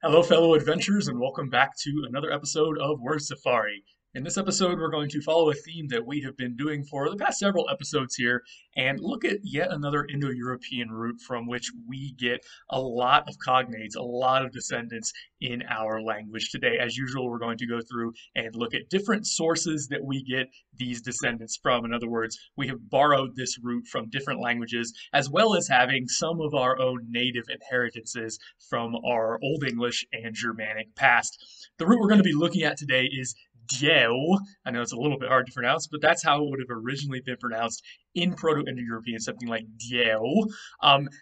Hello, fellow adventurers, and welcome back to another episode of Word Safari. In this episode, we're going to follow a theme that we have been doing for the past several episodes here and look at yet another Indo-European root from which we get a lot of cognates, a lot of descendants in our language today. As usual, we're going to go through and look at different sources that we get these descendants from. In other words, we have borrowed this root from different languages, as well as having some of our own native inheritances from our Old English and Germanic past. The root we're going to be looking at today is dyeu. I know it's a little bit hard to pronounce, but that's how it would have originally been pronounced in Proto-Indo-European, something like dyeu.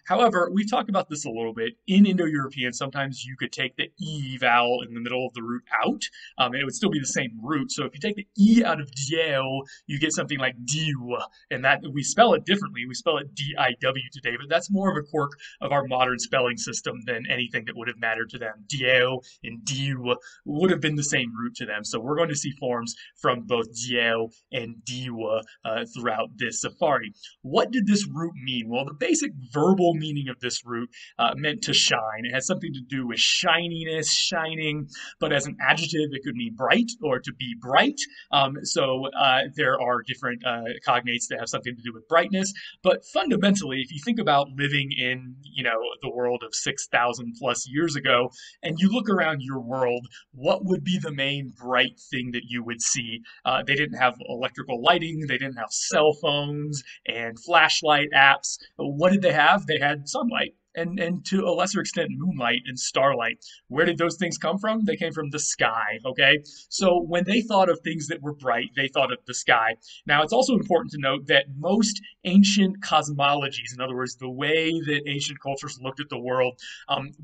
However, we've talked about this a little bit. In Indo-European, sometimes you could take the E vowel in the middle of the root out, and it would still be the same root. So if you take the E out of dyeu, you get something like dyeu, and that we spell it differently. We spell it D-I-W today, but that's more of a quirk of our modern spelling system than anything that would have mattered to them. Dyeu and dyeu would have been the same root to them. So we're going to see forms from both dyeu and dyeu throughout this safari. What did this root mean? Well, the basic verbal meaning of this root meant to shine. It has something to do with shininess, shining, but as an adjective, it could mean bright or to be bright. There are different cognates that have something to do with brightness, but fundamentally, if you think about living in, the world of 6,000 plus years ago, and you look around your world, what would be the main bright thing that you would see? They didn't have electrical lighting, they didn't have cell phones and flashlight apps. What did they have? They had sunlight. And to a lesser extent, moonlight and starlight. Where did those things come from? They came from the sky, okay? So when they thought of things that were bright, they thought of the sky. Now, it's also important to note that most ancient cosmologies, in other words, the way that ancient cultures looked at the world,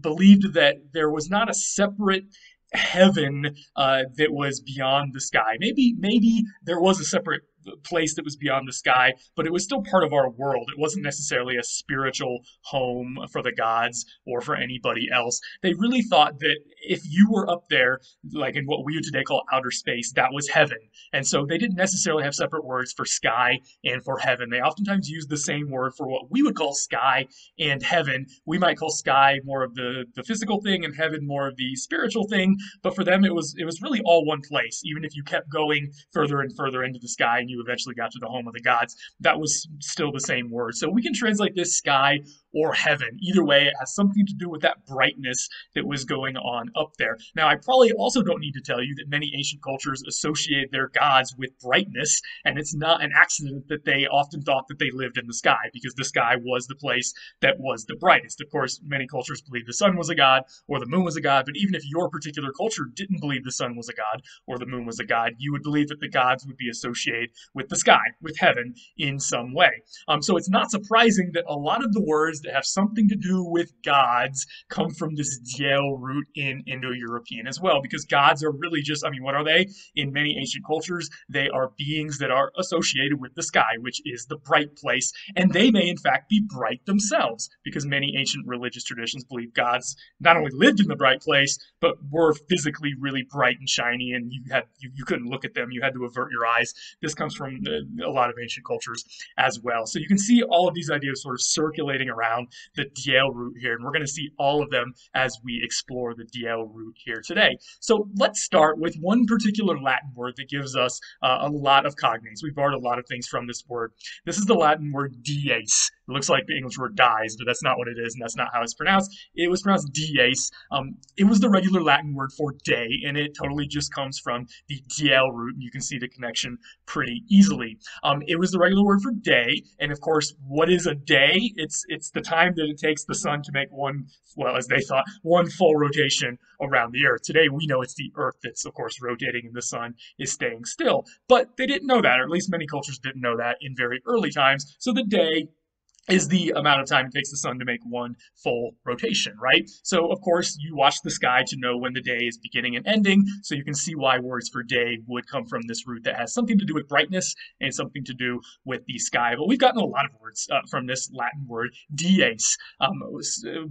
believed that there was not a separate heaven that was beyond the sky. Maybe there was a separate place that was beyond the sky, but it was still part of our world. It wasn't necessarily a spiritual home for the gods or for anybody else. They really thought that if you were up there, like in what we would today call outer space, that was heaven. And so they didn't necessarily have separate words for sky and for heaven. They oftentimes used the same word for what we would call sky and heaven. We might call sky more of the physical thing and heaven more of the spiritual thing, but for them it was really all one place. Even if you kept going further and further into the sky and you eventually got to the home of the gods, that was still the same word. So we can translate this sky or heaven. Either way, it has something to do with that brightness that was going on up there. Now, I probably also don't need to tell you that many ancient cultures associated their gods with brightness, and it's not an accident that they often thought that they lived in the sky, because the sky was the place that was the brightest. Of course, many cultures believed the sun was a god or the moon was a god, but even if your particular culture didn't believe the sun was a god or the moon was a god, you would believe that the gods would be associated with the sky, with heaven in some way. So it's not surprising that a lot of the words that have something to do with gods come from this dyeu root in Indo-European as well, because gods are really just, what are they? In many ancient cultures, they are beings that are associated with the sky, which is the bright place, and they may in fact be bright themselves, because many ancient religious traditions believe gods not only lived in the bright place, but were physically really bright and shiny, and you couldn't look at them, you had to avert your eyes. This comes from a lot of ancient cultures as well. So you can see all of these ideas sort of circulating around the dyeu root here, and we're going to see all of them as we explore the dyeu root here today. So let's start with one particular Latin word that gives us a lot of cognates. We've borrowed a lot of things from this word. This is the Latin word dies. It looks like the English word dies, but that's not what it is, and that's not how it's pronounced. It was pronounced dies. It was the regular Latin word for day, and it totally just comes from the dyeu root, and you can see the connection pretty easily. It was the regular word for day, and of course, what is a day? It's the time that it takes the sun to make as they thought, one full rotation around the Earth. Today, we know it's the Earth that's, of course, rotating and the sun is staying still. But they didn't know that, or at least many cultures didn't know that in very early times. So the day is the amount of time it takes the sun to make one full rotation, right? So, of course, you watch the sky to know when the day is beginning and ending, so you can see why words for day would come from this root that has something to do with brightness and something to do with the sky. But we've gotten a lot of words from this Latin word, dies.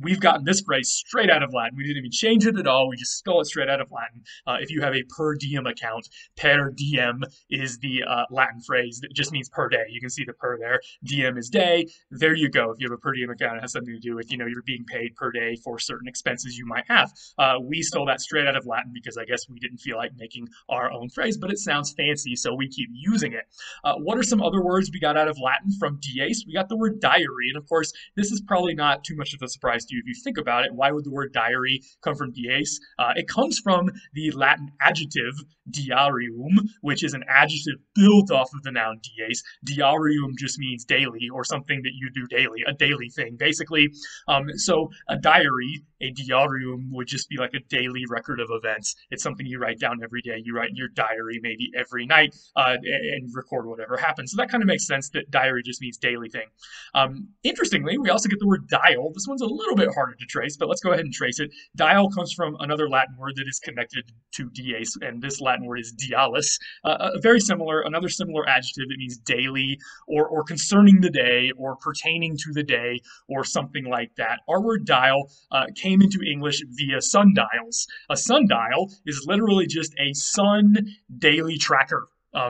We've gotten this phrase straight out of Latin. We didn't even change it at all. We just stole it straight out of Latin. If you have a per diem account, per diem is the Latin phrase that just means per day. You can see the per there. Diem is day. there you go. If you have a per diem account, it has something to do with, you're being paid per day for certain expenses you might have. We stole that straight out of Latin because I guess we didn't feel like making our own phrase, but it sounds fancy, so we keep using it. What are some other words we got out of Latin from Deuse? We got the word diary, and of course, this is probably not too much of a surprise to you if you think about it. Why would the word diary come from Deuse? It comes from the Latin adjective diarium, which is an adjective built off of the noun dies. Diarium just means daily or something that you do daily, a daily thing, basically. So a diary, a diarium, would just be like a daily record of events. It's something you write down every day. You write in your diary maybe every night and record whatever happens. So that kind of makes sense that diary just means daily thing. Interestingly, we also get the word dial. This one's a little bit harder to trace, but let's go ahead and trace it. Dial comes from another Latin word that is connected to dies, and this Latin word is dialis. Another similar adjective that means daily or concerning the day or pertaining to the day or something like that. Our word dial came into English via sundials. A sundial is literally just a sun daily tracker.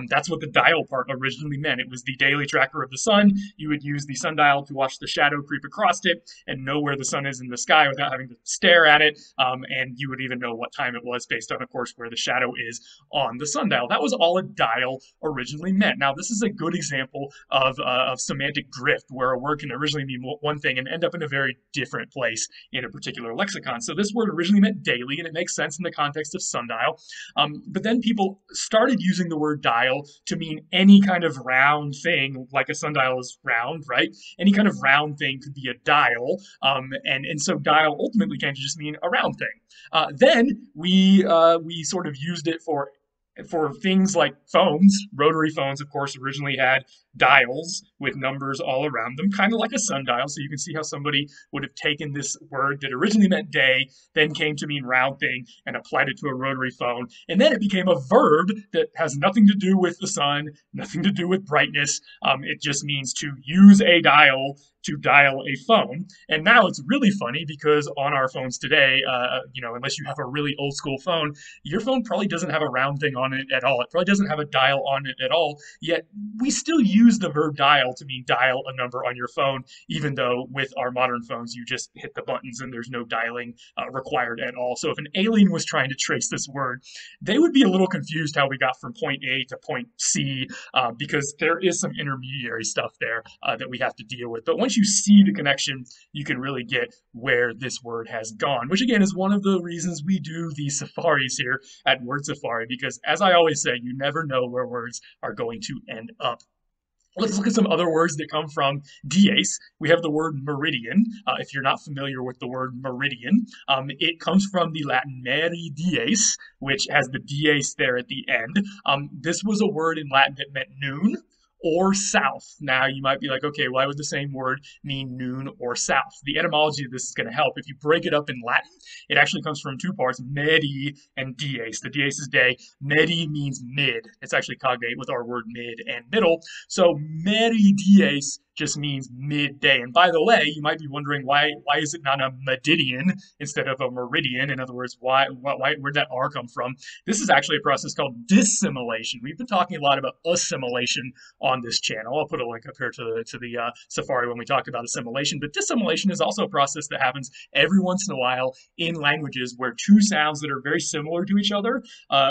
That's what the dial part originally meant. It was the daily tracker of the sun. You would use the sundial to watch the shadow creep across it and know where the sun is in the sky without having to stare at it. And you would even know what time it was based on, of course, where the shadow is on the sundial. That was all a dial originally meant. Now, this is a good example of semantic drift, where a word can originally mean one thing and end up in a very different place in a particular lexicon. So this word originally meant daily, and it makes sense in the context of sundial. But then people started using the word dial to mean any kind of round thing, like a sundial is round, right? Any kind of round thing could be a dial, and so dial ultimately came to just mean a round thing. Then we sort of used it for things like phones. Rotary phones, of course, originally had dials with numbers all around them, kind of like a sundial. So you can see how somebody would have taken this word that originally meant day, then came to mean round thing, and applied it to a rotary phone. And then it became a verb that has nothing to do with the sun, nothing to do with brightness. It just means to use a dial to dial a phone. And now it's really funny because on our phones today, unless you have a really old school phone, your phone probably doesn't have a round thing on it at all. It probably doesn't have a dial on it at all. Yet we still use the verb dial to mean dial a number on your phone, even though with our modern phones, you just hit the buttons and there's no dialing required at all. So if an alien was trying to trace this word, they would be a little confused how we got from point A to point C, because there is some intermediary stuff there that we have to deal with. But once you see the connection, you can really get where this word has gone, which again is one of the reasons we do these safaris here at Word Safari, because as I always say, you never know where words are going to end up. Let's look at some other words that come from Deuse. We have the word meridian. If you're not familiar with the word meridian, it comes from the Latin meri dies, which has the dies there at the end. This was a word in Latin that meant noon or south. Now, you might be like, okay, why would the same word mean noon or south? The etymology of this is going to help. If you break it up in Latin, it actually comes from two parts, medi and dies. The dies is day. Medi means mid. It's actually cognate with our word mid and middle. So meri dies just means midday. And by the way, you might be wondering why is it not a meridian instead of a meridian? In other words, where'd that R come from? This is actually a process called dissimilation. We've been talking a lot about assimilation on this channel. I'll put a link up here to the Safari when we talk about assimilation. But dissimilation is also a process that happens every once in a while in languages where two sounds that are very similar to each other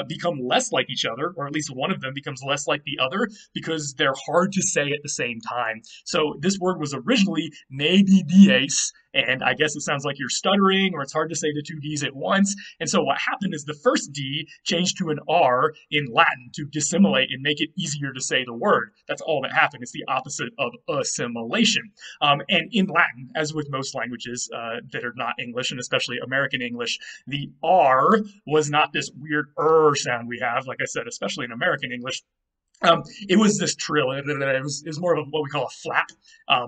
become less like each other, or at least one of them becomes less like the other because they're hard to say at the same time. So this word was originally medi dies, and I guess it sounds like you're stuttering or it's hard to say the two D's at once. And so what happened is the first D changed to an R in Latin to dissimilate and make it easier to say the word. That's all that happened. It's the opposite of assimilation. And in Latin, as with most languages that are not English, and especially American English, the R was not this weird sound we have, like I said, especially in American English. It was this trill. It was more of what we call a flap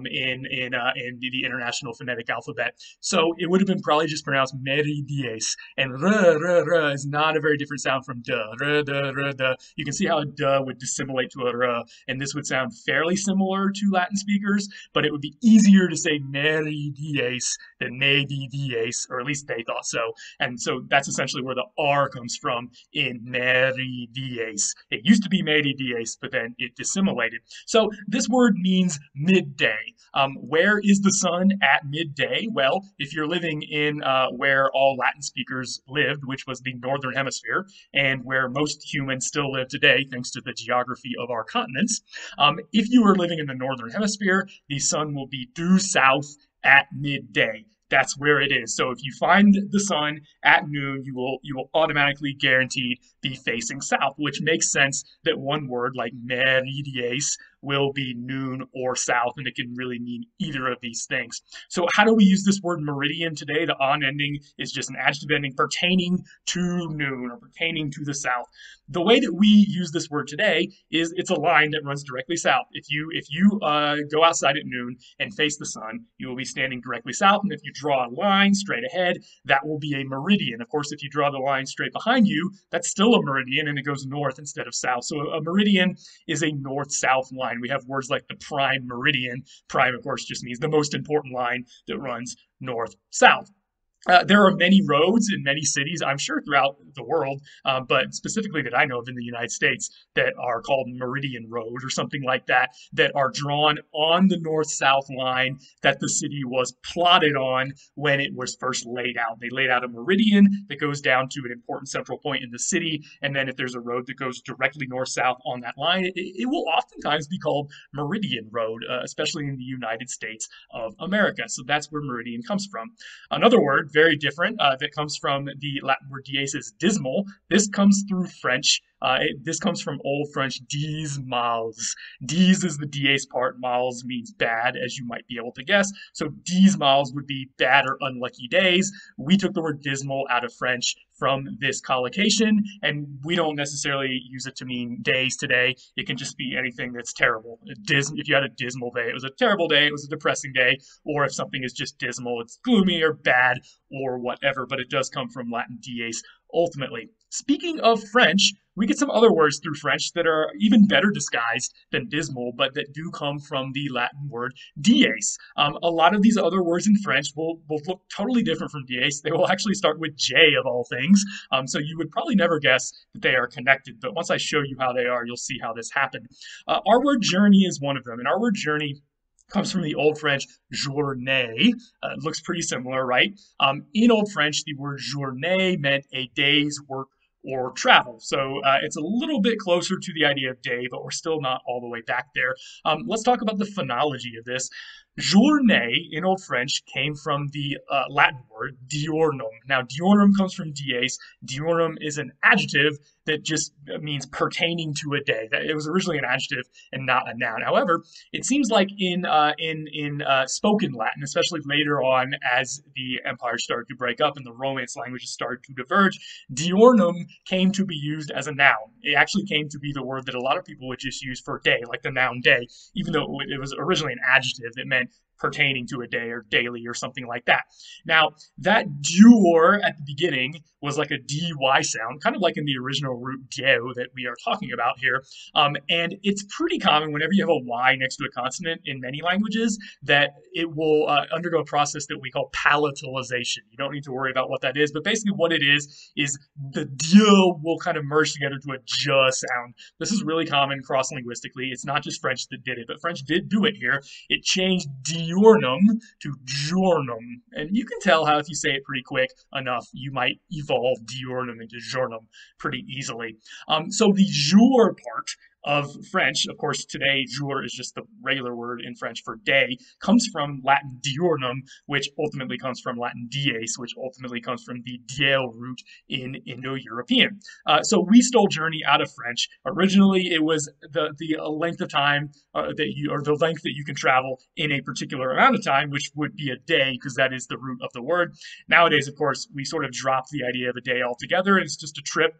in the International Phonetic Alphabet. So it would have been probably just pronounced meri dies. And r is not a very different sound from duh. Duh. You can see how a duh would dissimilate to a r, and this would sound fairly similar to Latin speakers, but it would be easier to say meri dies than medi dies, or at least they thought so. And so that's essentially where the R comes from in meri dies. It used to be medi dies, Deuse, but then it dissimilated. So this word means midday. Where is the sun at midday? Well, if you're living in where all Latin speakers lived, which was the northern hemisphere, and where most humans still live today, thanks to the geography of our continents, if you are living in the northern hemisphere, the sun will be due south at midday. That's where it is. So if you find the sun at noon, you will automatically guaranteed be facing south, which makes sense that one word like meridies will be noon or south, and it can really mean either of these things. So how do we use this word meridian today? The on ending is just an adjective ending pertaining to noon or pertaining to the south. The way that we use this word today is it's a line that runs directly south. If you go outside at noon and face the sun, you will be standing directly south, and if you draw a line straight ahead, that will be a meridian. Of course, if you draw the line straight behind you, that's still a meridian, and it goes north instead of south. So a meridian is a north-south line. We have words like the prime meridian. Prime, of course, just means the most important line that runs north-south. There are many roads in many cities, I'm sure throughout the world, but specifically that I know of in the United States, that are called Meridian Road or something like that, that are drawn on the north-south line that the city was plotted on when it was first laid out. They laid out a meridian that goes down to an important central point in the city, and then if there's a road that goes directly north-south on that line, it will oftentimes be called Meridian Road, especially in the United States of America. So that's where meridian comes from. Another word, very different, that comes from the Latin word dies is dismal. This comes through French. This comes from Old French dies mals. Dies is the dies part. Mals means bad, as you might be able to guess. So dies mals would be bad or unlucky days. We took the word dismal out of French from this collocation, and we don't necessarily use it to mean days today. It can just be anything that's terrible. If you had a dismal day, it was a terrible day, it was a depressing day, or if something is just dismal, it's gloomy or bad or whatever, but it does come from Latin dies ultimately. Speaking of French, we get some other words through French that are even better disguised than dismal, but that do come from the Latin word dies. A lot of these other words in French will look totally different from dies. They will actually start with J of all things, so you would probably never guess that they are connected, but once I show you how they are, you'll see how this happened. Our word journey is one of them, and our word journey comes from the Old French journée. It looks pretty similar, right? In Old French, the word journée meant a day's work or travel. So it's a little bit closer to the idea of day, but we're still not all the way back there. Let's talk about the phonology of this. Journée in Old French came from the Latin word diurnum. Now, diurnum comes from dies. Diurnum is an adjective that just means pertaining to a day. It was originally an adjective and not a noun. However, it seems like in spoken Latin, especially later on as the empire started to break up and the Romance languages started to diverge, diurnum came to be used as a noun. It actually came to be the word that a lot of people would just use for day, like the noun day, even though it was originally an adjective that meant pertaining to a day or daily or something like that. Now, that dyeu at the beginning was like a dy sound, kind of like in the original root dyeu that we are talking about here. And it's pretty common whenever you have a y next to a consonant in many languages that it will undergo a process that we call palatalization. You don't need to worry about what that is, but basically what it is the dyeu will kind of merge together to a j sound. This is really common cross-linguistically. It's not just French that did it, but French did do it here. It changed diurnum to journum. And you can tell how if you say it pretty quick enough, you might evolve diurnum into journum pretty easily. So the jour part of French, of course, today, jour is just the regular word in French for day, comes from Latin diurnum, which ultimately comes from Latin dies, which ultimately comes from the dyeu root in Indo-European. So we stole journey out of French. Originally, it was the length of time the length that you can travel in a particular amount of time, which would be a day, because that is the root of the word. Nowadays, of course, we sort of dropped the idea of a day altogether, and it's just a trip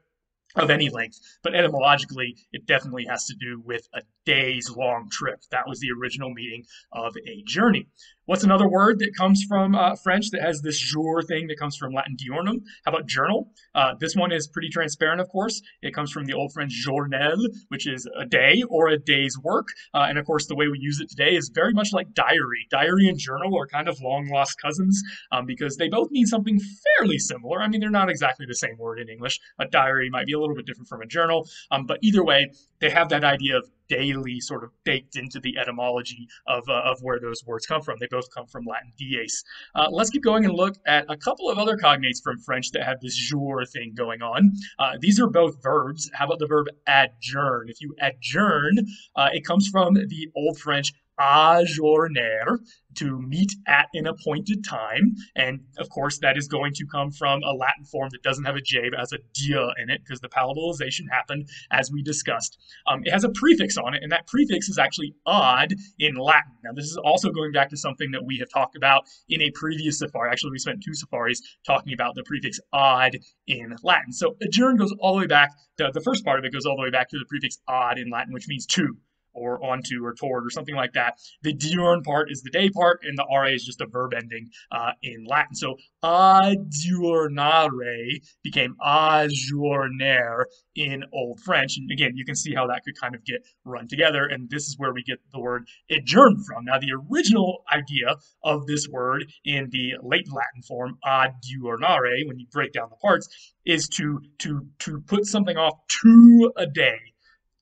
of any length, but etymologically, it definitely has to do with a day's long trip. That was the original meaning of a journey. What's another word that comes from French that has this jour thing that comes from Latin diurnum? How about journal? This one is pretty transparent, of course. It comes from the Old French journal, which is a day or a day's work. And of course, the way we use it today is very much like diary. Diary and journal are kind of long-lost cousins because they both mean something fairly similar. I mean, they're not exactly the same word in English. A diary might be a little bit different from a journal, but either way, they have that idea of daily sort of baked into the etymology of where those words come from. They both come from Latin dies. Let's keep going and look at a couple of other cognates from French that have this jour thing going on. These are both verbs. How about the verb adjourn? If you adjourn, it comes from the Old French ajourner, to meet at an appointed time. And of course, that is going to come from a Latin form that doesn't have a J, but has a dyeu in it, because the palatalization happened as we discussed. It has a prefix on it, and that prefix is actually odd in Latin. Now, this is also going back to something that we have talked about in a previous safari. Actually, we spent 2 safaris talking about the prefix odd in Latin. So adjourn goes all the way back, the first part of it goes all the way back to the prefix odd in Latin, which means to, or onto, or toward, or something like that. The diurn part is the day part, and the ra is just a verb ending in Latin. So adjournare became ajourner in Old French. And again, you can see how that could kind of get run together, and this is where we get the word adjourn from. Now, the original idea of this word in the late Latin form, adjournare, when you break down the parts, is to put something off to a day.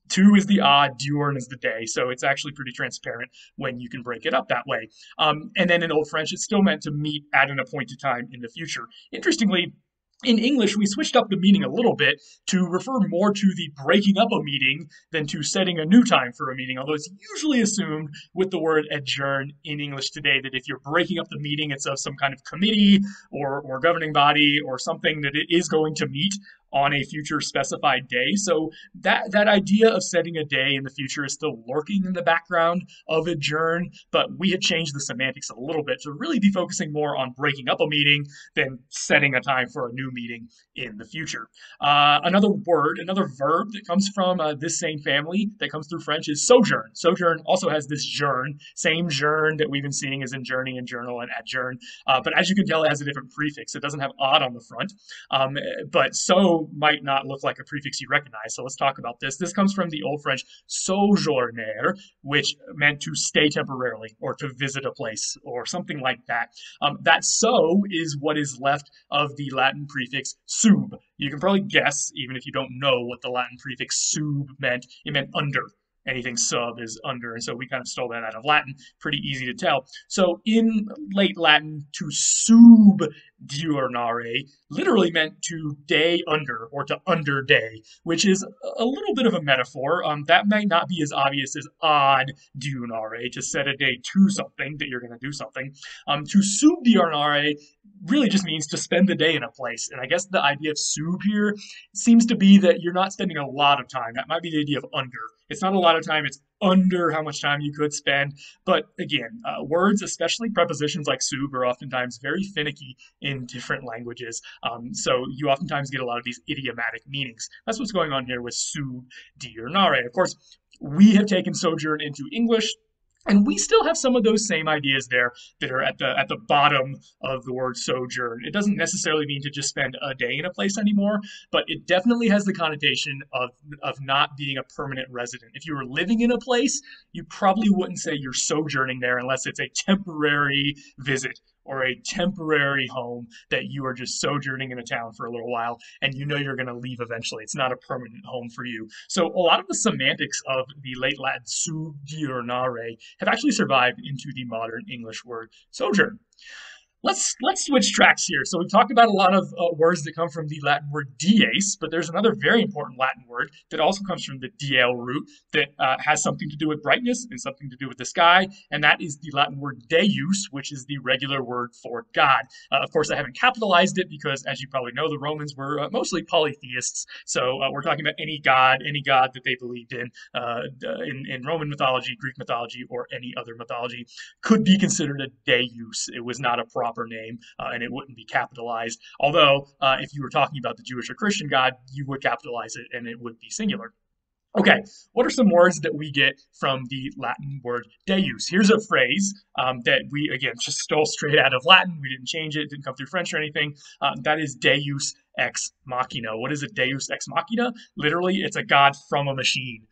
To is the odd, diurn is the day, so it's actually pretty transparent when you can break it up that way. And then in Old French, it's still meant to meet at an appointed time in the future. Interestingly, in English, we switched up the meaning a little bit to refer more to the breaking up a meeting than to setting a new time for a meeting, although it's usually assumed with the word adjourn in English today that if you're breaking up the meeting, it's of some kind of committee or governing body or something that it is going to meet on a future specified day. So that idea of setting a day in the future is still lurking in the background of adjourn, but we had changed the semantics a little bit to really be focusing more on breaking up a meeting than setting a time for a new meeting in the future. Another verb that comes from this same family that comes through French is sojourn. Sojourn also has this journ, same journ that we've been seeing as in journey and journal and adjourn, but as you can tell, it has a different prefix. It doesn't have odd on the front, but so might not look like a prefix you recognize. So let's talk about this. This comes from the Old French sojourner, which meant to stay temporarily or to visit a place or something like that. That so is what is left of the Latin prefix sub. You can probably guess, even if you don't know what the Latin prefix sub meant. It meant under. Anything sub is under, and so we kind of stole that out of Latin. Pretty easy to tell. So in late Latin, to subdiurnare literally meant to day under or to under day, which is a little bit of a metaphor. That might not be as obvious as ad diurnare, to set a day to something, that you're going to do something. To subdiurnare really just means to spend the day in a place. And I guess the idea of sub here seems to be that you're not spending a lot of time. That might be the idea of under. It's not a lot of time, it's under how much time you could spend. But again, words, especially prepositions like sub, are oftentimes very finicky in different languages. So you oftentimes get a lot of these idiomatic meanings. That's what's going on here with subdiurnare. Of course, we have taken sojourn into English, and we still have some of those same ideas there that are at the bottom of the word sojourn. It doesn't necessarily mean to just spend a day in a place anymore, but it definitely has the connotation of not being a permanent resident. If you were living in a place, you probably wouldn't say you're sojourning there unless it's a temporary visit or a temporary home that you are just sojourning in a town for a little while and you know you're going to leave eventually. It's not a permanent home for you. So a lot of the semantics of the late Latin subdiurnare have actually survived into the modern English word sojourn. Let's switch tracks here. So we've talked about a lot of words that come from the Latin word dies, but there's another very important Latin word that also comes from the dyeu root that has something to do with brightness and something to do with the sky, and that is the Latin word deus, which is the regular word for God. Of course, I haven't capitalized it because, as you probably know, the Romans were mostly polytheists, so we're talking about any god that they believed in Roman mythology, Greek mythology, or any other mythology could be considered a deus. It was not a proper name, and it wouldn't be capitalized. Although, if you were talking about the Jewish or Christian God, you would capitalize it and it would be singular. Okay, what are some words that we get from the Latin word deus? Here's a phrase that we, again, just stole straight out of Latin. We didn't change it, didn't come through French or anything. That is deus ex machina. What is a deus ex machina? Literally, it's a god from a machine.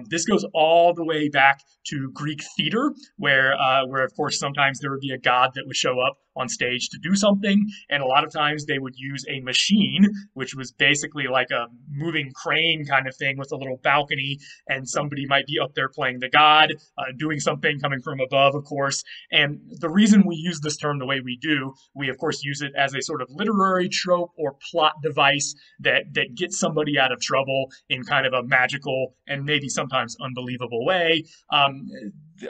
This goes all the way back to Greek theater, where of course, sometimes there would be a god that would show up on stage to do something. And a lot of times they would use a machine, which was basically like a moving crane kind of thing with a little balcony, and somebody might be up there playing the god, doing something coming from above, of course. And the reason we use this term the way we do, we of course use it as a sort of literary trope or plot device that gets somebody out of trouble in kind of a magical and maybe sometimes unbelievable way.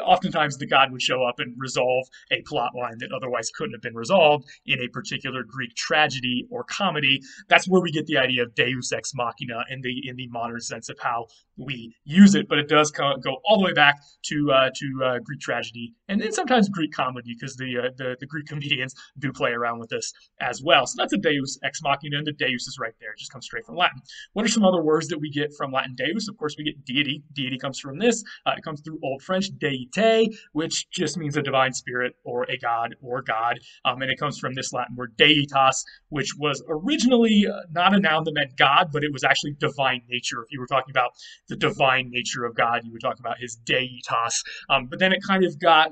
Oftentimes the god would show up and resolve a plot line that otherwise couldn't have been resolved in a particular Greek tragedy or comedy. That's where we get the idea of Deus ex machina in the modern sense of how we use it. But it does go all the way back to Greek tragedy and then sometimes Greek comedy, because the Greek comedians do play around with this as well. So that's a Deus ex machina, and the Deus is right there. It just comes straight from Latin. What are some other words that we get from Latin Deus? Of course, we get deity. Deity comes from this. It comes through Old French deité, which just means a divine spirit or a god or God. And it comes from this Latin word deitas, which was originally not a noun that meant God, but it was actually divine nature. If you were talking about the divine nature of God, you would talk about his deitas. But then it kind of got,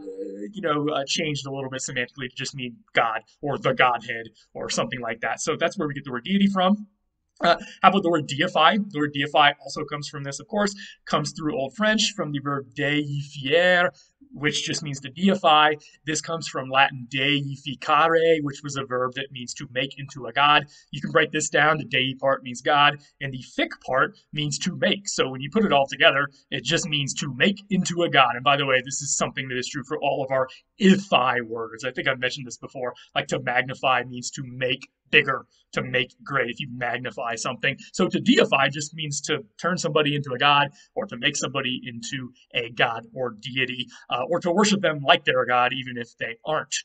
changed a little bit semantically to just mean God or the Godhead or something like that. So that's where we get the word deity from. How about the word deify? The word deify also comes from this, of course, comes through Old French from the verb deifier, which just means to deify. This comes from Latin deificare, which was a verb that means to make into a god. You can write this down. The dei part means God, and the fic part means to make. So when you put it all together, it just means to make into a god. And by the way, this is something that is true for all of our ify words. I think I've mentioned this before. Like to magnify means to make bigger, to make great, if you magnify something. So to deify just means to turn somebody into a god, or to make somebody into a god or deity, or to worship them like they're a god, even if they aren't.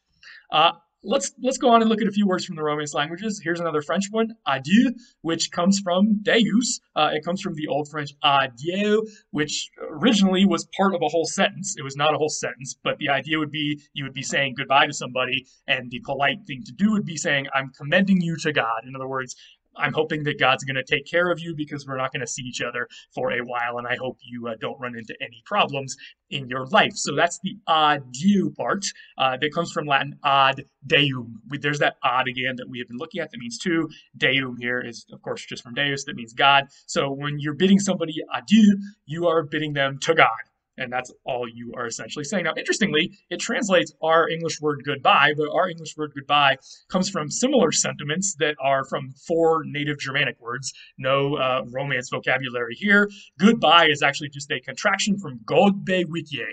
Let's go on and look at a few words from the Romance languages. Here's another French one, adieu, which comes from Deus. It comes from the Old French adieu, which originally was part of a whole sentence. It was not a whole sentence, but the idea would be you would be saying goodbye to somebody, and the polite thing to do would be saying, I'm commending you to God. In other words, I'm hoping that God's going to take care of you because we're not going to see each other for a while, and I hope you don't run into any problems in your life. So that's the adieu part that comes from Latin ad deum. There's that ad again that we have been looking at that means to. Deum here is, of course, just from Deus, that means God. So when you're bidding somebody adieu, you are bidding them to God. And that's all you are essentially saying. Now, interestingly, it translates our English word goodbye, but our English word goodbye comes from similar sentiments that are from 4 native Germanic words. No Romance vocabulary here. Goodbye is actually just a contraction from God be with ye.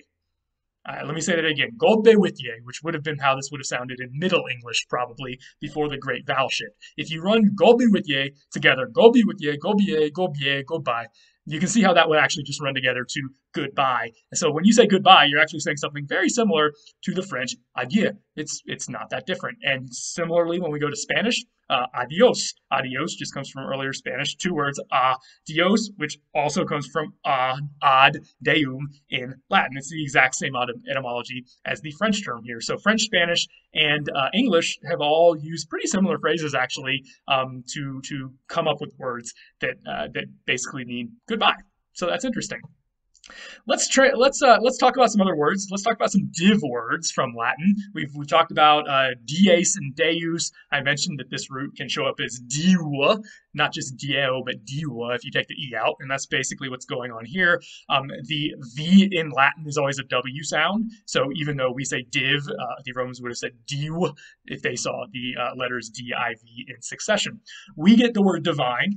Let me say that again. God be with ye, which would have been how this would have sounded in Middle English, probably, before the Great Vowel Shift. If you run God be with ye together, God be with ye, go be, goodbye, you can see how that would actually just run together to goodbye. And so when you say goodbye, you're actually saying something very similar to the French adieu. It's not that different. And similarly, when we go to Spanish, adios. Adios just comes from earlier Spanish, 2 words, Deus, which also comes from ad deum in Latin. It's the exact same etymology as the French term here. So French, Spanish, and English have all used pretty similar phrases actually to come up with words that basically mean goodbye. So that's interesting. Let's talk about some other words. Let's talk about some div words from Latin. We've talked about dies and deus. I mentioned that this root can show up as dieu, not just dieu, but dieu if you take the e out, and that's basically what's going on here. The v in Latin is always a w sound, so even though we say div, the Romans would have said dieu if they saw the letters div in succession. We get the word divine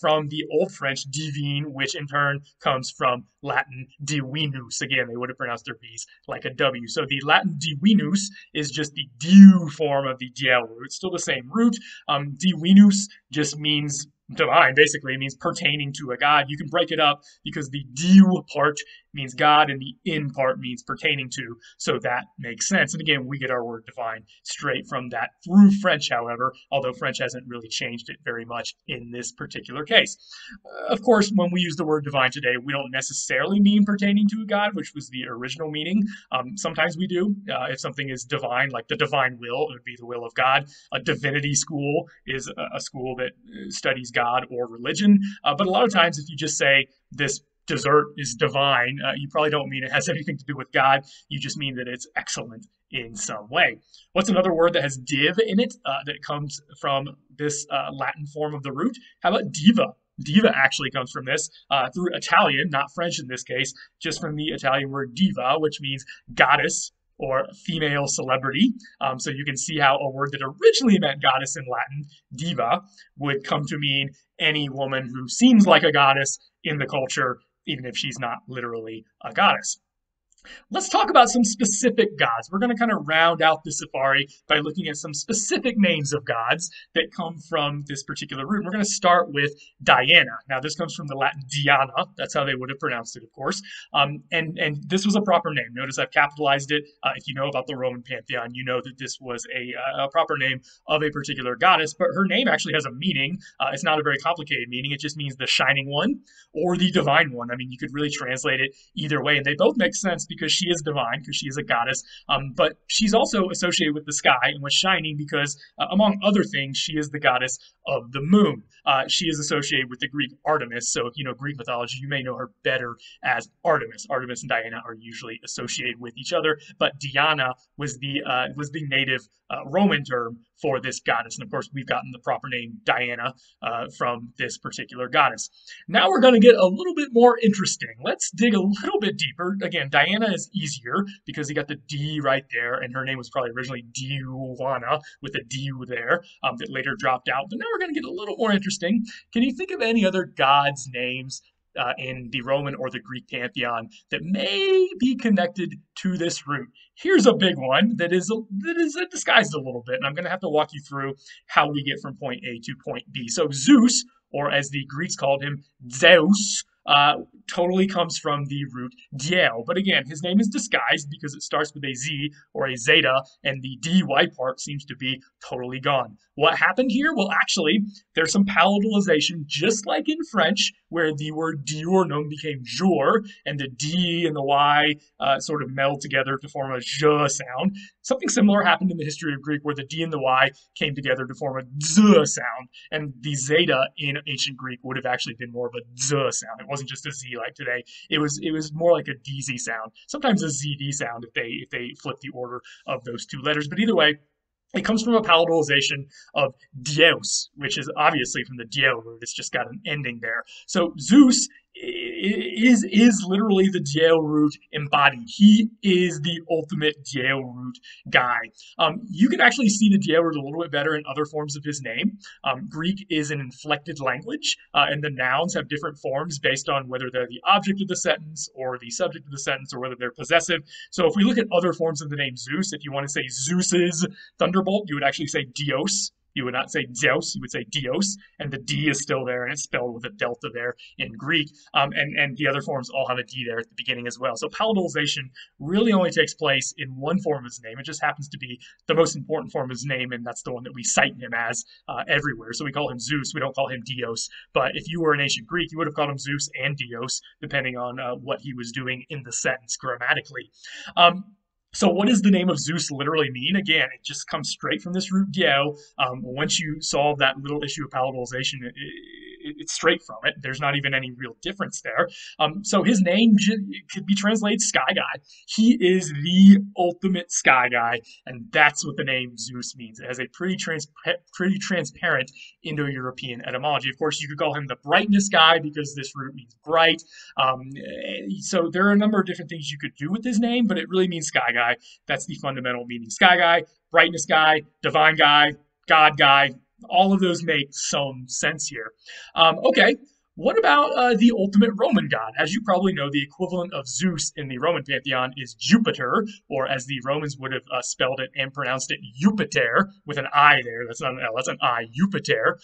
from the Old French divine, which in turn comes from Latin divinus. Again, they would have pronounced their V's like a W. So the Latin divinus is just the dieu form of the dyeu root. Still the same root. Divinus just means divine, basically. It means pertaining to a god. You can break it up because the dyeu part means God and the in part means pertaining to. So that makes sense. And again, we get our word divine straight from that through French, however, although French hasn't really changed it very much in this particular case. Of course, when we use the word divine today, we don't necessarily mean pertaining to a god, which was the original meaning. Sometimes we do. If something is divine, like the divine will, it would be the will of God. A divinity school is a school that studies God or religion. But a lot of times, if you just say this dessert is divine, you probably don't mean it has anything to do with God. You just mean that it's excellent in some way. What's another word that has div in it that comes from this Latin form of the root? How about diva? Diva actually comes from this through Italian, not French in this case, just from the Italian word diva, which means goddess or female celebrity. So you can see how a word that originally meant goddess in Latin, diva, would come to mean any woman who seems like a goddess in the culture, even if she's not literally a goddess. Let's talk about some specific gods. We're going to kind of round out the safari by looking at some specific names of gods that come from this particular root. We're going to start with Diana. Now, this comes from the Latin Diana. That's how they would have pronounced it, of course. And this was a proper name. Notice I've capitalized it. If you know about the Roman pantheon, you know that this was a proper name of a particular goddess, but her name actually has a meaning. It's not a very complicated meaning. It just means the shining one or the divine one. I mean, you could really translate it either way, and they both make sense because she is divine, because she is a goddess, but she's also associated with the sky and with shining because, among other things, she is the goddess of the moon. She is associated with the Greek Artemis, so if you know Greek mythology, you may know her better as Artemis. Artemis and Diana are usually associated with each other, but Diana was the native Roman term for this goddess, and of course, we've gotten the proper name Diana from this particular goddess. Now we're going to get a little bit more interesting. Let's dig a little bit deeper. Again, Diana is easier because you got the D right there, and her name was probably originally Diuana with a D there that later dropped out. But now we're going to get a little more interesting. Can you think of any other gods' names in the Roman or the Greek pantheon that may be connected to this root? Here's a big one that is disguised a little bit, and I'm going to have to walk you through how we get from point A to point B. So Zeus, or as the Greeks called him, Zeus, totally comes from the root dyeu. But again, his name is disguised because it starts with a Z or a zeta, and the dy part seems to be totally gone. What happened here? Well, actually, there's some palatalization, just like in French, where the word diurnum became jour, and the D and the Y sort of meld together to form a je sound. Something similar happened in the history of Greek, where the D and the Y came together to form a z sound, and the zeta in ancient Greek would have actually been more of a z sound. It wasn't just a Z like today. It was more like a DZ sound. Sometimes a ZD sound if they flip the order of those two letters. But either way, it comes from a palatalization of Deuse, which is obviously from the dyeu root. It's just got an ending there. So Zeus is literally the dyeu root embodied. He is the ultimate dyeu root guy. You can actually see the dyeu root a little bit better in other forms of his name. Greek is an inflected language, and the nouns have different forms based on whether they're the object of the sentence or the subject of the sentence, or whether they're possessive. So if we look at other forms of the name Zeus, if you want to say Zeus's thunderbolt, you would actually say Dios. You would not say Zeus, you would say Deuse, and the D is still there, and it's spelled with a delta there in Greek. And the other forms all have a D there at the beginning as well. So palatalization really only takes place in one form of his name. It just happens to be the most important form of his name, and that's the one that we cite him as everywhere. So we call him Zeus, we don't call him Dios. But if you were an ancient Greek, you would have called him Zeus and Dios, depending on what he was doing in the sentence grammatically. So what does the name of Zeus literally mean? Again, it just comes straight from this root dyeu. Once you solve that little issue of palatalization, it's straight from it. There's not even any real difference there. So his name could be translated sky guy. He is the ultimate sky guy, and that's what the name Zeus means. It has a pretty transparent Indo-European etymology. Of course, you could call him the brightness guy because this root means bright. So there are a number of different things you could do with his name, but it really means sky guy. That's the fundamental meaning. Sky guy, brightness guy, divine guy, God guy. All of those make some sense here. Okay, what about the ultimate Roman god? As you probably know, the equivalent of Zeus in the Roman pantheon is Jupiter, or as the Romans would have spelled it and pronounced it, Jupiter, with an I there. That's not an L, that's an I, Jupiter.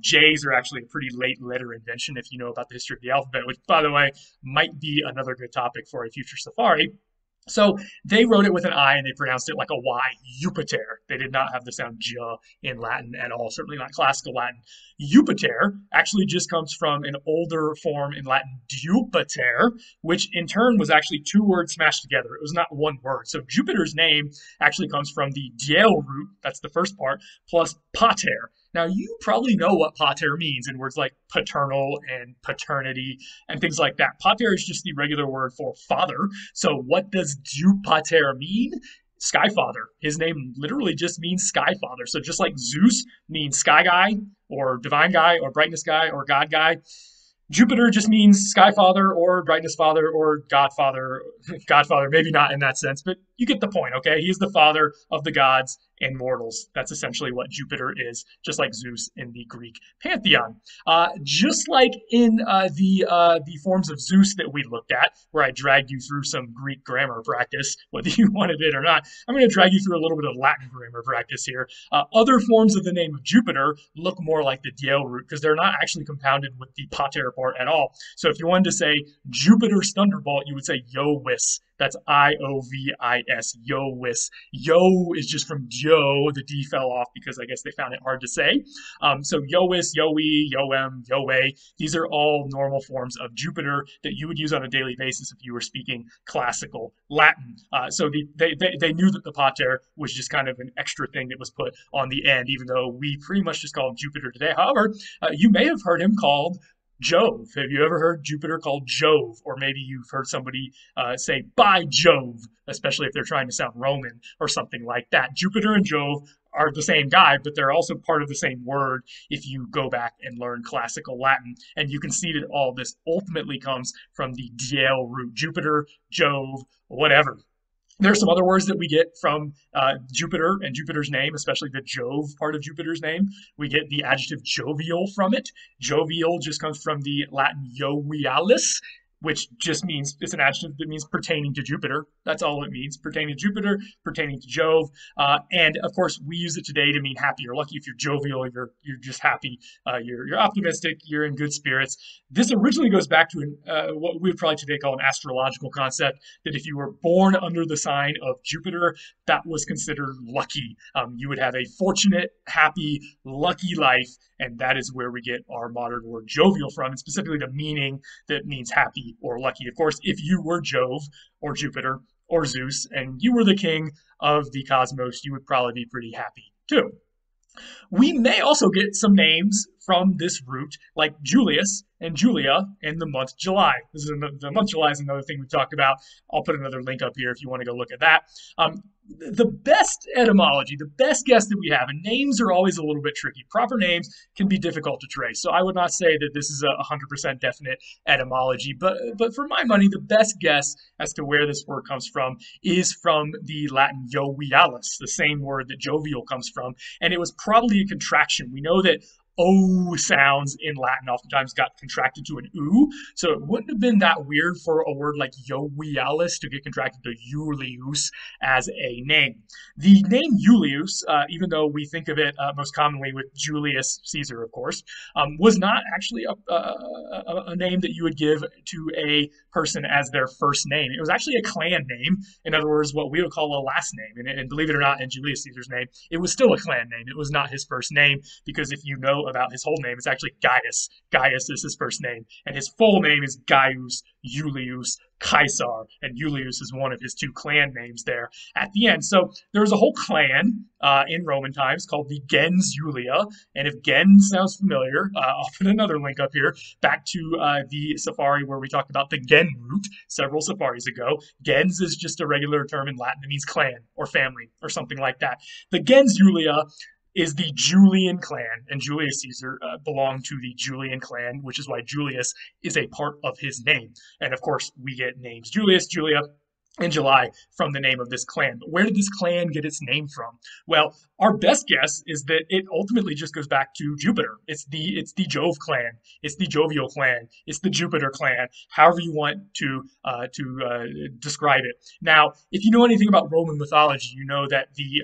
J's are actually a pretty late letter invention if you know about the history of the alphabet, which, by the way, might be another good topic for a future safari. So they wrote it with an I and they pronounced it like a Y, Jupiter. They did not have the sound J in Latin at all, certainly not classical Latin. Jupiter actually just comes from an older form in Latin, Jupiter, which in turn was actually two words smashed together. It was not one word. So Jupiter's name actually comes from the dyeu root, that's the first part, plus pater. Now, you probably know what pater means in words like paternal and paternity and things like that. Pater is just the regular word for father. So, what does du pater mean? Sky Father. His name literally just means Sky Father. So, just like Zeus means sky guy or divine guy or brightness guy or God guy, Jupiter just means Sky Father or Brightness Father or Godfather. Godfather, maybe not in that sense, but you get the point, okay? He's the father of the gods and mortals. That's essentially what Jupiter is, just like Zeus in the Greek pantheon. Just like in the forms of Zeus that we looked at, where I dragged you through some Greek grammar practice, whether you wanted it or not, I'm going to drag you through a little bit of Latin grammar practice here. Other forms of the name of Jupiter look more like the dyeu root because they're not actually compounded with the pater part at all. So if you wanted to say Jupiter's thunderbolt, you would say Jovis. That's Iovis, Jovis. Yo is just from Joe. The D fell off because I guess they found it hard to say. So Jovis, Yoe, Yoem, Yoe. These are all normal forms of Jupiter that you would use on a daily basis if you were speaking classical Latin. So they knew that the pater was just kind of an extra thing that was put on the end, even though we pretty much just call him Jupiter today. However, you may have heard him called Jove. Have you ever heard Jupiter called Jove? Or maybe you've heard somebody say, by Jove, especially if they're trying to sound Roman or something like that. Jupiter and Jove are the same guy, but they're also part of the same word if you go back and learn classical Latin. And you can see that all this ultimately comes from the dyeu root. Jupiter, Jove, whatever. There's some other words that we get from Jupiter and Jupiter's name, especially the Jove part of Jupiter's name. We get the adjective jovial from it. Jovial just comes from the Latin jovialis, which just means it's an adjective that means pertaining to Jupiter. That's all it means, pertaining to Jupiter, pertaining to Jove. And of course, we use it today to mean happy or lucky. If you're jovial, you're just happy. You're optimistic. You're in good spirits. This originally goes back to what we would probably today call an astrological concept, that if you were born under the sign of Jupiter, that was considered lucky. You would have a fortunate, happy, lucky life. And that is where we get our modern word jovial from, and specifically the meaning that means happy or lucky. Of course, if you were Jove or Jupiter or Zeus and you were the king of the cosmos, you would probably be pretty happy too. We may also get some names from this root, like Julius and Julia in the month July. This is the month July is another thing we talked about. I'll put another link up here if you want to go look at that. The best etymology, the best guess that we have, and names are always a little bit tricky. Proper names can be difficult to trace. So I would not say that this is a 100% definite etymology, but for my money, the best guess as to where this word comes from is from the Latin jovialis, the same word that jovial comes from, and it was probably a contraction. We know that O sounds in Latin oftentimes got contracted to an U, so it wouldn't have been that weird for a word like jovialis to get contracted to Julius as a name. The name Julius, even though we think of it most commonly with Julius Caesar, of course, was not actually a name that you would give to a person as their first name. It was actually a clan name. In other words, what we would call a last name. And believe it or not, in Julius Caesar's name, it was still a clan name. It was not his first name, because if you know about his whole name, it's actually Gaius. Gaius is his first name, and his full name is Gaius Julius Caesar, and Julius is one of his two clan names there at the end. So there was a whole clan in Roman times called the gens Julia, and if gens sounds familiar, I'll put another link up here back to the safari where we talked about the gen root several safaris ago. Gens is just a regular term in Latin. It means clan or family or something like that. The gens Julia is the Julian clan, and Julius Caesar belonged to the Julian clan, which is why Julius is a part of his name. And of course, we get names Julius, Julia, and July from the name of this clan. But where did this clan get its name from? Well, our best guess is that it ultimately just goes back to Jupiter. It's the Jove clan. It's the jovial clan. It's the Jupiter clan. However you want to describe it. Now, if you know anything about Roman mythology, you know that the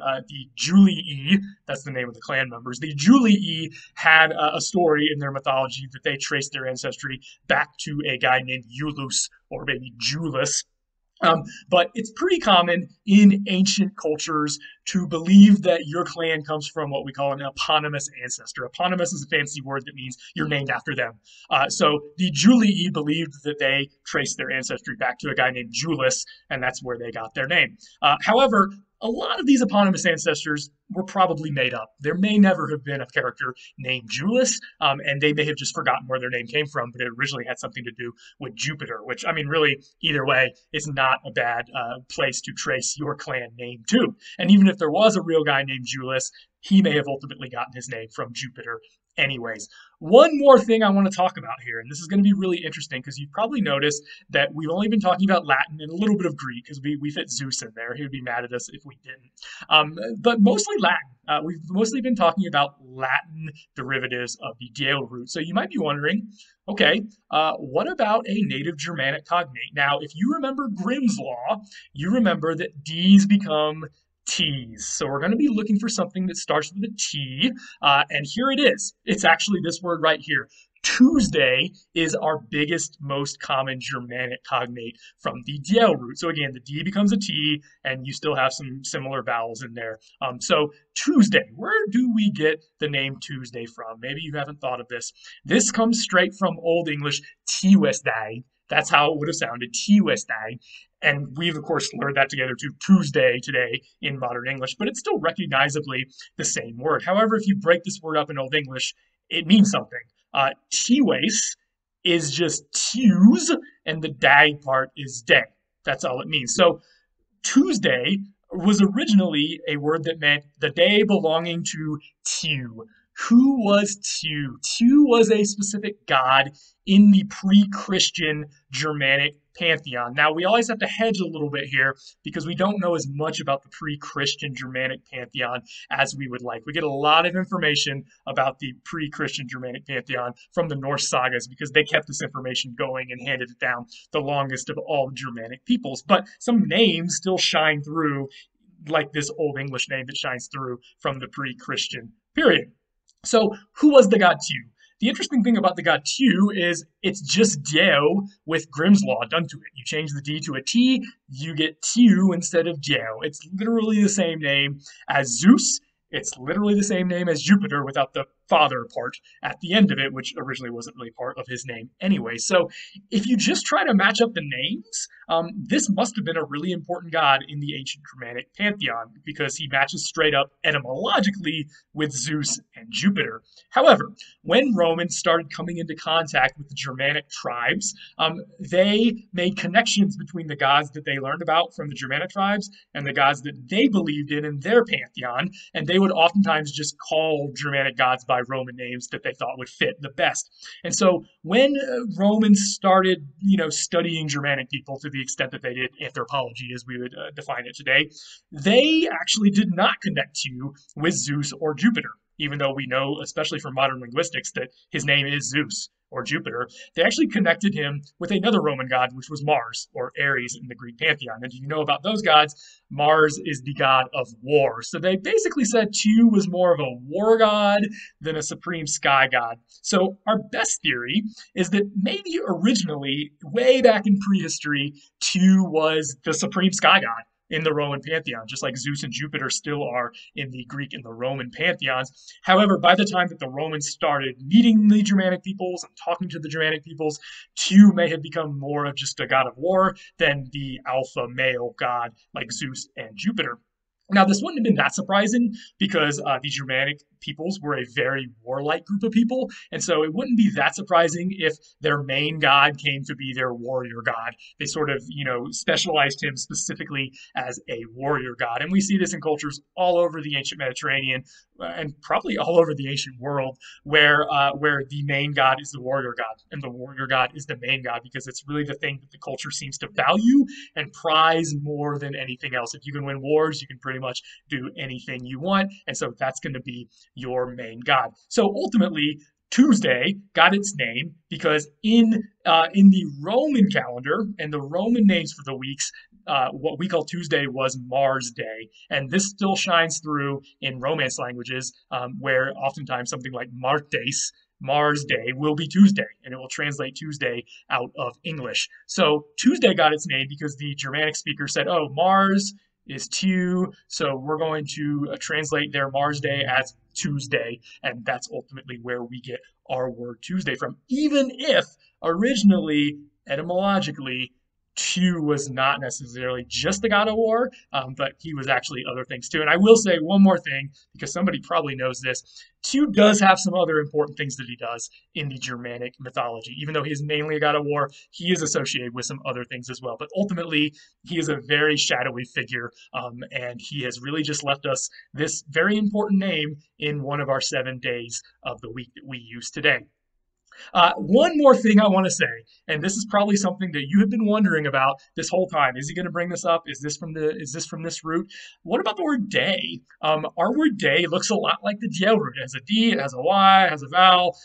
Julii, that's the name of the clan members, the Julii had a story in their mythology that they traced their ancestry back to a guy named Iulus, or maybe Julius. But it's pretty common in ancient cultures to believe that your clan comes from what we call an eponymous ancestor. Eponymous is a fancy word that means you're named after them. So the Julii believed that they traced their ancestry back to a guy named Julius, and that's where they got their name. However, a lot of these eponymous ancestors were probably made up. There may never have been a character named Julius, and they may have just forgotten where their name came from, but it originally had something to do with Jupiter, which, I mean, really, either way, it's not a bad place to trace your clan name to. And even if there was a real guy named Julius, he may have ultimately gotten his name from Jupiter anyways. One more thing I want to talk about here, and this is going to be really interesting because you've probably noticed that we've only been talking about Latin and a little bit of Greek because we fit Zeus in there. He would be mad at us if we didn't. But mostly Latin. We've mostly been talking about Latin derivatives of the dyeu root. So you might be wondering, okay, what about a native Germanic cognate? Now, if you remember Grimm's Law, you remember that D's become T's. So we're going to be looking for something that starts with a T, and here it is. It's actually this word right here. Tuesday is our biggest, most common Germanic cognate from the dyeu root. So again, the D becomes a T, and you still have some similar vowels in there. So Tuesday, where do we get the name Tuesday from? Maybe you haven't thought of this. This comes straight from Old English Tuesday. That's how it would have sounded, Tuesday. And we've, of course, learned that together to Tuesday today in modern English, but it's still recognizably the same word. However, if you break this word up in Old English, it means something. Tues is just Tues, and the day part is day. That's all it means. So Tuesday was originally a word that meant the day belonging to Tu. Who was Tu? Tu was a specific god in the pre-Christian Germanic pantheon. Now, we always have to hedge a little bit here because we don't know as much about the pre-Christian Germanic pantheon as we would like. We get a lot of information about the pre-Christian Germanic pantheon from the Norse sagas because they kept this information going and handed it down the longest of all Germanic peoples. But some names still shine through, like this Old English name that shines through from the pre-Christian period. So, who was the god Tu? The interesting thing about the god Tu is it's just dyeu with Grimm's Law done to it. You change the D to a T, you get Tu instead of dyeu. It's literally the same name as Zeus. It's literally the same name as Jupiter without the father part at the end of it, which originally wasn't really part of his name anyway. So if you just try to match up the names, this must have been a really important god in the ancient Germanic pantheon because he matches straight up etymologically with Zeus and Jupiter. However, when Romans started coming into contact with the Germanic tribes, they made connections between the gods that they learned about from the Germanic tribes and the gods that they believed in their pantheon, and they would oftentimes just call Germanic gods by Roman names that they thought would fit the best. And so when Romans started, studying Germanic people to the extent that they did anthropology, as we would define it today, they actually did not connect you with Zeus or Jupiter, even though we know, especially from modern linguistics, that his name is Zeus or Jupiter. They actually connected him with another Roman god, which was Mars, or Ares in the Greek pantheon. And if you know about those gods, Mars is the god of war. So they basically said Tu was more of a war god than a supreme sky god. So our best theory is that maybe originally, way back in prehistory, Tu was the supreme sky god in the Roman pantheon, just like Zeus and Jupiter still are in the Greek and the Roman pantheons. However, by the time that the Romans started meeting the Germanic peoples and talking to the Germanic peoples, Tu may have become more of just a god of war than the alpha male god like Zeus and Jupiter. Now, this wouldn't have been that surprising because the Germanic peoples were a very warlike group of people, and so it wouldn't be that surprising if their main god came to be their warrior god. They sort of, specialized him specifically as a warrior god, and we see this in cultures all over the ancient Mediterranean and probably all over the ancient world, where the main god is the warrior god, and the warrior god is the main god because it's really the thing that the culture seems to value and prize more than anything else. If you can win wars, you can pretty much do anything you want, and so that's going to be your main god. So ultimately, Tuesday got its name because in the Roman calendar and the Roman names for the weeks, what we call Tuesday was Mars Day, and this still shines through in Romance languages, where oftentimes something like Martes, Mars Day, will be Tuesday, and it will translate Tuesday out of English. So Tuesday got its name because the Germanic speaker said, "Oh, Mars is Tu, so we're going to translate their Mars Day as Tuesday," and that's ultimately where we get our word Tuesday from, even if originally, etymologically, Q was not necessarily just the god of war, but he was actually other things too. And I will say one more thing, because somebody probably knows this. Q does have some other important things that he does in the Germanic mythology. Even though he is mainly a god of war, he is associated with some other things as well. But ultimately, he is a very shadowy figure, and he has really just left us this very important name in one of our 7 days of the week that we use today. One more thing I want to say, and this is probably something that you have been wondering about this whole time. Is he going to bring this up? Is this from this root? What about the word day? Our word day looks a lot like the dyeu root. It has a D, it has a Y, it has a vowel.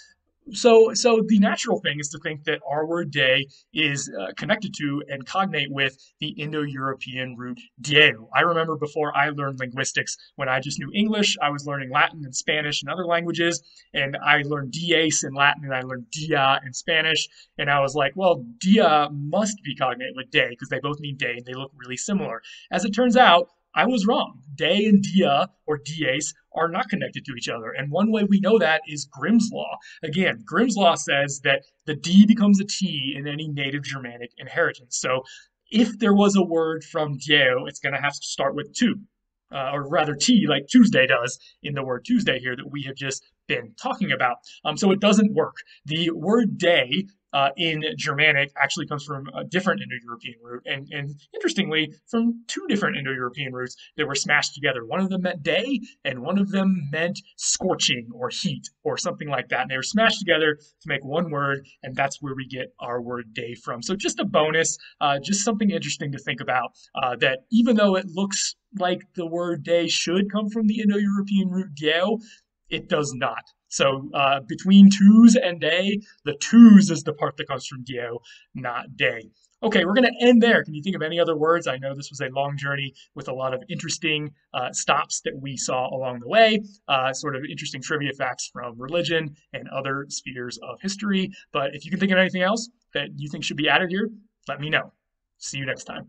So the natural thing is to think that our word day is connected to and cognate with the Indo-European root dyeu. I remember before I learned linguistics, when I just knew English, I was learning Latin and Spanish and other languages, and I learned dies in Latin and I learned dia in Spanish, and I was like, well, dia must be cognate with day because they both mean day and they look really similar. As it turns out, I was wrong. Day and dia, or dies, are not connected to each other. And one way we know that is Grimm's Law. Again, Grimm's Law says that the D becomes a T in any native Germanic inheritance. So if there was a word from dyeu, it's going to have to start with two, or rather T, like Tuesday does in the word Tuesday here that we have just been talking about. So it doesn't work. The word day in Germanic actually comes from a different Indo-European root, and interestingly, from two different Indo-European roots that were smashed together. One of them meant day, and one of them meant scorching or heat or something like that. And they were smashed together to make one word, and that's where we get our word day from. So just a bonus, just something interesting to think about, that even though it looks like the word day should come from the Indo-European root dyeu, it does not. So between twos and day, the twos is the part that comes from dyeu, not day. Okay, we're going to end there. Can you think of any other words? I know this was a long journey with a lot of interesting stops that we saw along the way, sort of interesting trivia facts from religion and other spheres of history. But if you can think of anything else that you think should be added here, let me know. See you next time.